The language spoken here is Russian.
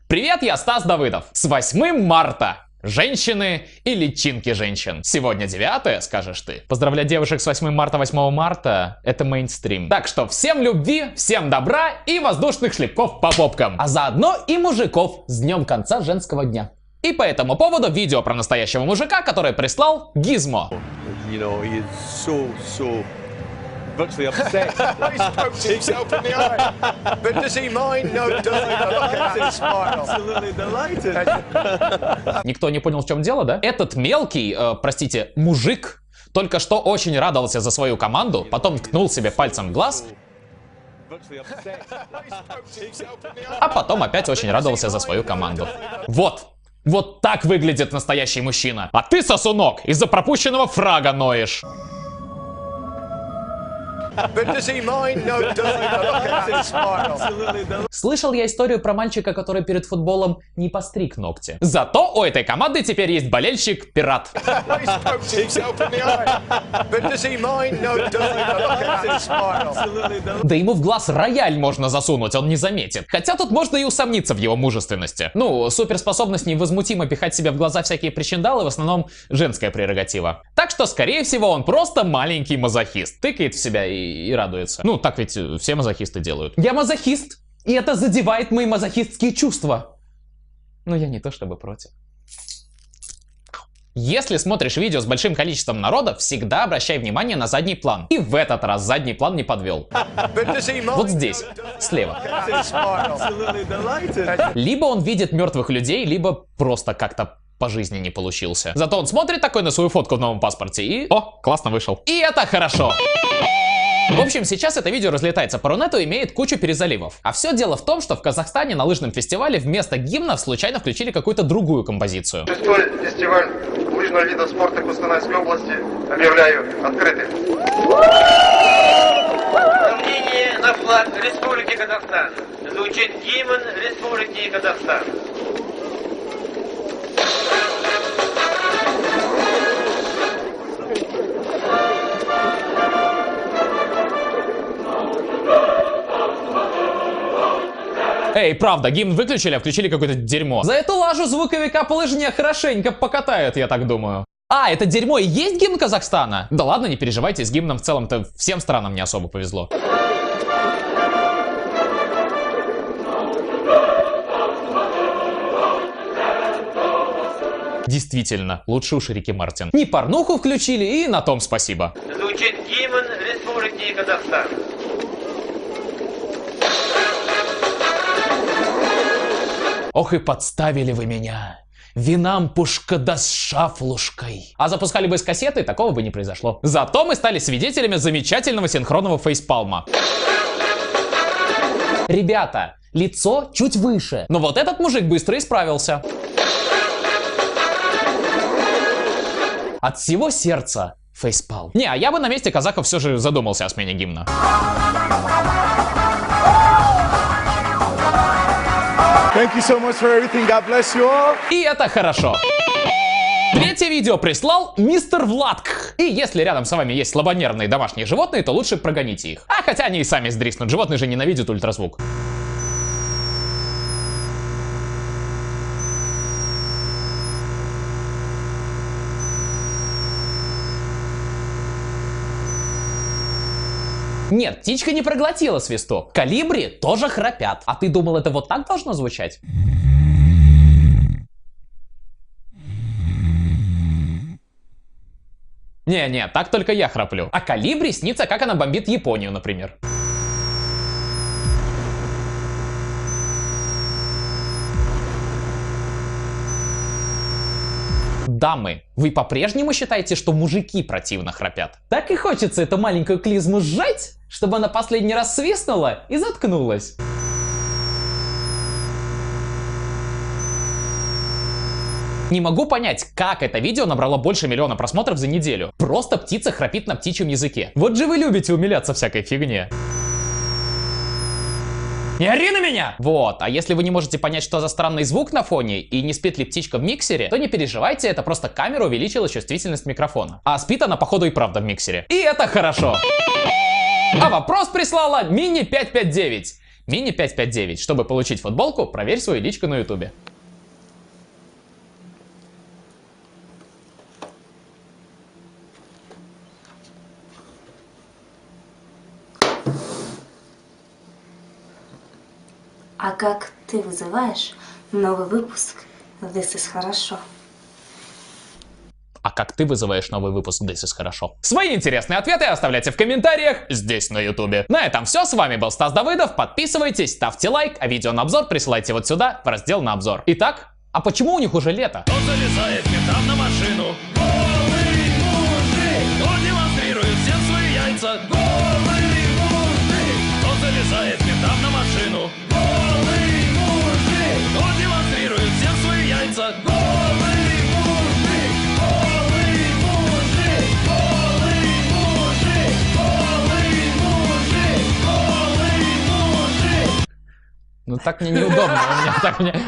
Привет, я Стас Давыдов. С 8 марта! Женщины и личинки женщин. Сегодня 9, скажешь ты. Поздравлять девушек с 8 марта, 8 марта — это мейнстрим. Так что всем любви, всем добра и воздушных шлепков по попкам. А заодно и мужиков с днем конца женского дня. И по этому поводу видео про настоящего мужика, который прислал Гизмо. Virtually upset. He poked himself in the eye. But does he mind? No, does he? Look at that smile. Absolutely delighted. Никто не понял, в чем дело, да? Этот мелкий, простите, мужик только что очень радовался за свою команду, потом ткнул себе пальцем в глаз, а потом опять очень радовался за свою команду. Вот так выглядит настоящий мужчина. А ты, сосунок, из-за пропущенного фрага ноешь. Слышал я историю про мальчика, который перед футболом не постриг ногти. Зато у этой команды теперь есть болельщик-пират. Да ему в глаз рояль можно засунуть, он не заметит. Хотя тут можно и усомниться в его мужественности. Ну, суперспособность невозмутимо пихать себе в глаза всякие причиндалы в основном женская прерогатива. Так что, скорее всего, он просто маленький мазохист. Тыкает в себя и радуется. Ну, так ведь все мазохисты делают. Я мазохист, и это задевает мои мазохистские чувства. Но я не то чтобы против. Если смотришь видео с большим количеством народа, всегда обращай внимание на задний план. И в этот раз задний план не подвел. Вот здесь, слева. Либо он видит мертвых людей, либо просто как-то по жизни не получился. Зато он смотрит такой на свою фотку в новом паспорте и... О, классно вышел. И это хорошо. В общем, сейчас это видео разлетается по Рунету и имеет кучу перезаливов. А все дело в том, что в Казахстане на лыжном фестивале вместо гимнов случайно включили какую-то другую композицию. 6-й фестиваль лыжного вида спорта Костанайской области объявляю открытым. Сомнение на флаг Республики Казахстан. Звучит гимн Республики Казахстан. Эй, правда, гимн выключили, а включили какое-то дерьмо. За эту лажу звуковика по лыжне хорошенько покатают, я так думаю. А, это дерьмо и есть гимн Казахстана? Да ладно, не переживайте, с гимном в целом-то всем странам не особо повезло. Действительно, лучше уж Рики Мартин. Не порнуху включили, и на том спасибо. Звучит гимн Республики Казахстан. Ох и подставили вы меня. Винампушка да с шафлушкой. А запускали бы с кассеты, такого бы не произошло. Зато мы стали свидетелями замечательного синхронного фейспалма. Ребята, лицо чуть выше. Но вот этот мужик быстро исправился. От всего сердца фейспалм. Не, а я бы на месте казахов все же задумался о смене гимна. Thank you so much for everything. God bless you all. И это хорошо. Третье видео прислал мистер Владк. И если рядом с вами есть слабонервные домашние животные, то лучше прогоните их. А хотя они и сами сдриснут, животные же ненавидят ультразвук. Нет, птичка не проглотила свисток. Колибри тоже храпят. А ты думал, это вот так должно звучать? Не, так только я храплю. А колибри снится, как она бомбит Японию, например. Дамы, вы по-прежнему считаете, что мужики противно храпят? Так и хочется эту маленькую клизму сжать, чтобы она последний раз свистнула и заткнулась. Не могу понять, как это видео набрало больше 1 миллиона просмотров за неделю. Просто птица храпит на птичьем языке. Вот же вы любите умиляться всякой фигне. Не ори на меня! Вот, а если вы не можете понять, что за странный звук на фоне и не спит ли птичка в миксере, то не переживайте, это просто камера увеличила чувствительность микрофона. А спит она, походу, и правда в миксере. И это хорошо. А вопрос прислала Мини559. Мини 559. Чтобы получить футболку, проверь свою личку на ютубе. А как ты вызываешь новый выпуск This is хорошо? А как ты вызываешь новый выпуск This is хорошо? Свои интересные ответы оставляйте в комментариях здесь на ютубе. На этом все, с вами был Стас Давыдов, подписывайтесь, ставьте лайк, а видео на обзор присылайте вот сюда, в раздел на обзор. Итак, а почему у них уже лето? Кто залезает ментам на машину? Голый мужик! Кто демонстрирует всем свои яйца? Голый мужик! Кто залезает ментам на машину? Голый мужик! Кто демонстрирует всем свои яйца? Голый мужик! Голый мужик! Голый мужик! Голый мужик! Голый мужик! Ну так мне неудобно, у меня так мне...